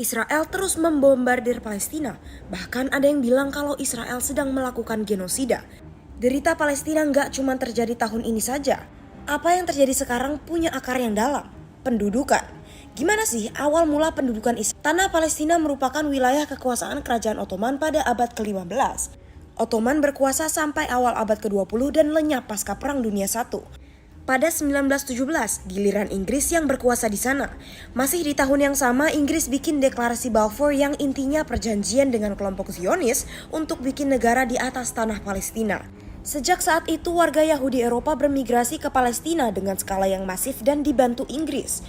Israel terus membombardir Palestina. Bahkan ada yang bilang kalau Israel sedang melakukan genosida. Derita Palestina nggak cuma terjadi tahun ini saja. Apa yang terjadi sekarang punya akar yang dalam. Pendudukan. Gimana sih awal mula pendudukan Israel? Tanah Palestina merupakan wilayah kekuasaan Kerajaan Ottoman pada abad ke-15. Ottoman berkuasa sampai awal abad ke-20 dan lenyap pasca Perang Dunia I. Pada 1917, giliran Inggris yang berkuasa di sana. Masih di tahun yang sama, Inggris bikin deklarasi Balfour yang intinya perjanjian dengan kelompok Zionis untuk bikin negara di atas tanah Palestina. Sejak saat itu, warga Yahudi Eropa bermigrasi ke Palestina dengan skala yang masif dan dibantu Inggris.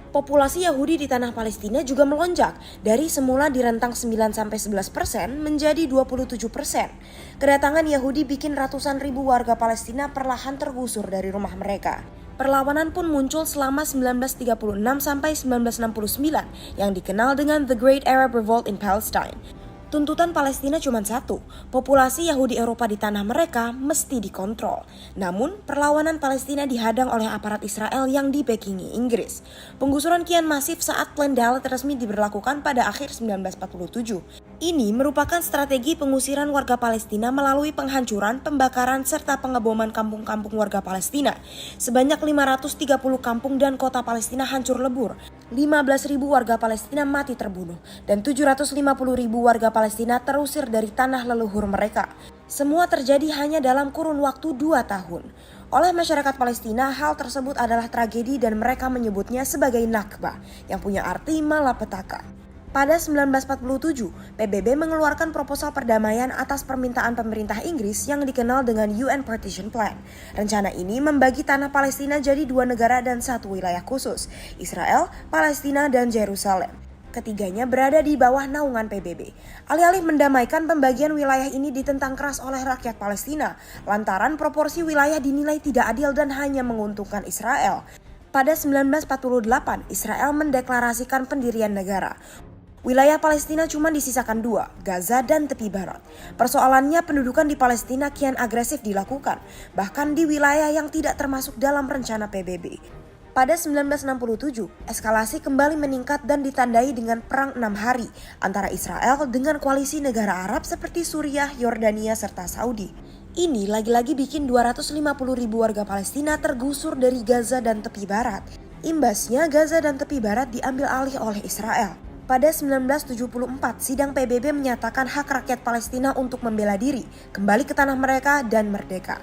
Populasi Yahudi di tanah Palestina juga melonjak dari semula di rentang 9-11% menjadi 27%. Kedatangan Yahudi bikin ratusan ribu warga Palestina perlahan tergusur dari rumah mereka. Perlawanan pun muncul selama 1936 sampai 1969 yang dikenal dengan The Great Arab Revolt in Palestine. Tuntutan Palestina cuma satu, populasi Yahudi Eropa di tanah mereka mesti dikontrol. Namun, perlawanan Palestina dihadang oleh aparat Israel yang dibackingi Inggris. Penggusuran kian masif saat Plan Dalet resmi diberlakukan pada akhir 1947. Ini merupakan strategi pengusiran warga Palestina melalui penghancuran, pembakaran, serta pengeboman kampung-kampung warga Palestina. Sebanyak 530 kampung dan kota Palestina hancur lebur. 15.000 warga Palestina mati terbunuh dan 750.000 warga Palestina terusir dari tanah leluhur mereka. Semua terjadi hanya dalam kurun waktu 2 tahun. Oleh masyarakat Palestina, hal tersebut adalah tragedi dan mereka menyebutnya sebagai Nakba, yang punya arti malapetaka. Pada 1947, PBB mengeluarkan proposal perdamaian atas permintaan pemerintah Inggris yang dikenal dengan UN Partition Plan. Rencana ini membagi tanah Palestina jadi 2 negara dan 1 wilayah khusus, Israel, Palestina, dan Yerusalem. Ketiganya berada di bawah naungan PBB. Alih-alih mendamaikan, pembagian wilayah ini ditentang keras oleh rakyat Palestina, lantaran proporsi wilayah dinilai tidak adil dan hanya menguntungkan Israel. Pada 1948, Israel mendeklarasikan pendirian negara. Wilayah Palestina cuma disisakan 2, Gaza dan tepi barat. Persoalannya pendudukan di Palestina kian agresif dilakukan, bahkan di wilayah yang tidak termasuk dalam rencana PBB. Pada 1967, eskalasi kembali meningkat dan ditandai dengan Perang 6 Hari antara Israel dengan koalisi negara Arab seperti Suriah, Yordania, serta Saudi. Ini lagi-lagi bikin 250.000 warga Palestina tergusur dari Gaza dan tepi barat. Imbasnya, Gaza dan tepi barat diambil alih oleh Israel. Pada 1974, sidang PBB menyatakan hak rakyat Palestina untuk membela diri, kembali ke tanah mereka dan merdeka.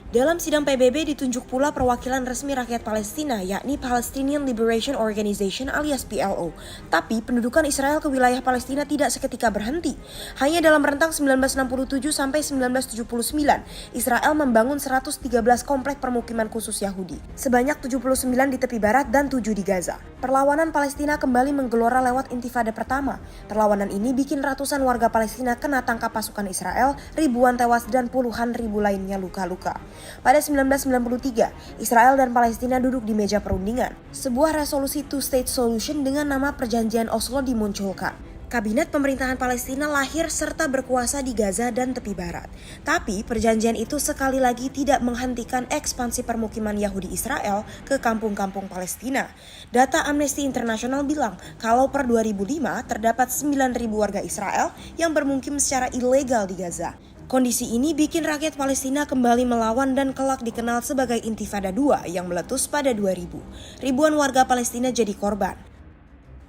Dalam sidang PBB ditunjuk pula perwakilan resmi rakyat Palestina, yakni Palestinian Liberation Organization alias PLO. Tapi pendudukan Israel ke wilayah Palestina tidak seketika berhenti. Hanya dalam rentang 1967 sampai 1979, Israel membangun 113 komplek permukiman khusus Yahudi, sebanyak 79 di tepi barat dan 7 di Gaza. Perlawanan Palestina kembali menggelora lewat Intifada pertama. Perlawanan ini bikin ratusan warga Palestina kena tangkap pasukan Israel, ribuan tewas dan puluhan ribu lainnya luka-luka. Pada 1993, Israel dan Palestina duduk di meja perundingan. Sebuah resolusi two-state solution dengan nama Perjanjian Oslo dimunculkan. Kabinet pemerintahan Palestina lahir serta berkuasa di Gaza dan tepi barat. Tapi perjanjian itu sekali lagi tidak menghentikan ekspansi permukiman Yahudi Israel ke kampung-kampung Palestina. Data Amnesty International bilang kalau per 2005 terdapat 9.000 warga Israel yang bermukim secara ilegal di Gaza. Kondisi ini bikin rakyat Palestina kembali melawan dan kelak dikenal sebagai Intifada II yang meletus pada 2000. Ribuan warga Palestina jadi korban.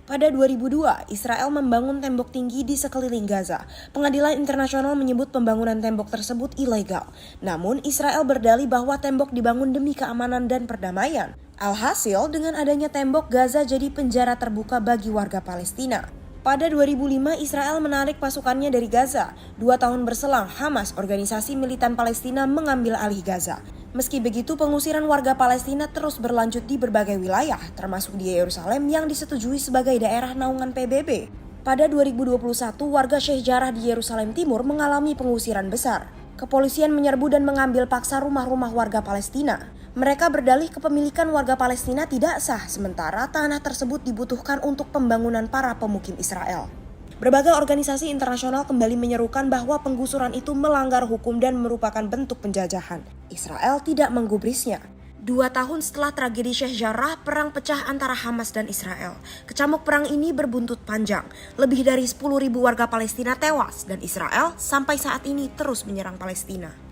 Pada 2002, Israel membangun tembok tinggi di sekeliling Gaza. Pengadilan internasional menyebut pembangunan tembok tersebut ilegal. Namun, Israel berdalih bahwa tembok dibangun demi keamanan dan perdamaian. Alhasil, dengan adanya tembok, Gaza jadi penjara terbuka bagi warga Palestina. Pada 2005, Israel menarik pasukannya dari Gaza. 2 tahun berselang, Hamas, organisasi militan Palestina, mengambil alih Gaza. Meski begitu, pengusiran warga Palestina terus berlanjut di berbagai wilayah, termasuk di Yerusalem yang disetujui sebagai daerah naungan PBB. Pada 2021, warga Sheikh Jarrah di Yerusalem Timur mengalami pengusiran besar. Kepolisian menyerbu dan mengambil paksa rumah-rumah warga Palestina. Mereka berdalih kepemilikan warga Palestina tidak sah, sementara tanah tersebut dibutuhkan untuk pembangunan para pemukim Israel. Berbagai organisasi internasional kembali menyerukan bahwa penggusuran itu melanggar hukum dan merupakan bentuk penjajahan. Israel tidak menggubrisnya. 2 tahun setelah tragedi Sheikh Jarrah, perang pecah antara Hamas dan Israel. Kecamuk perang ini berbuntut panjang. Lebih dari 10.000 warga Palestina tewas dan Israel sampai saat ini terus menyerang Palestina.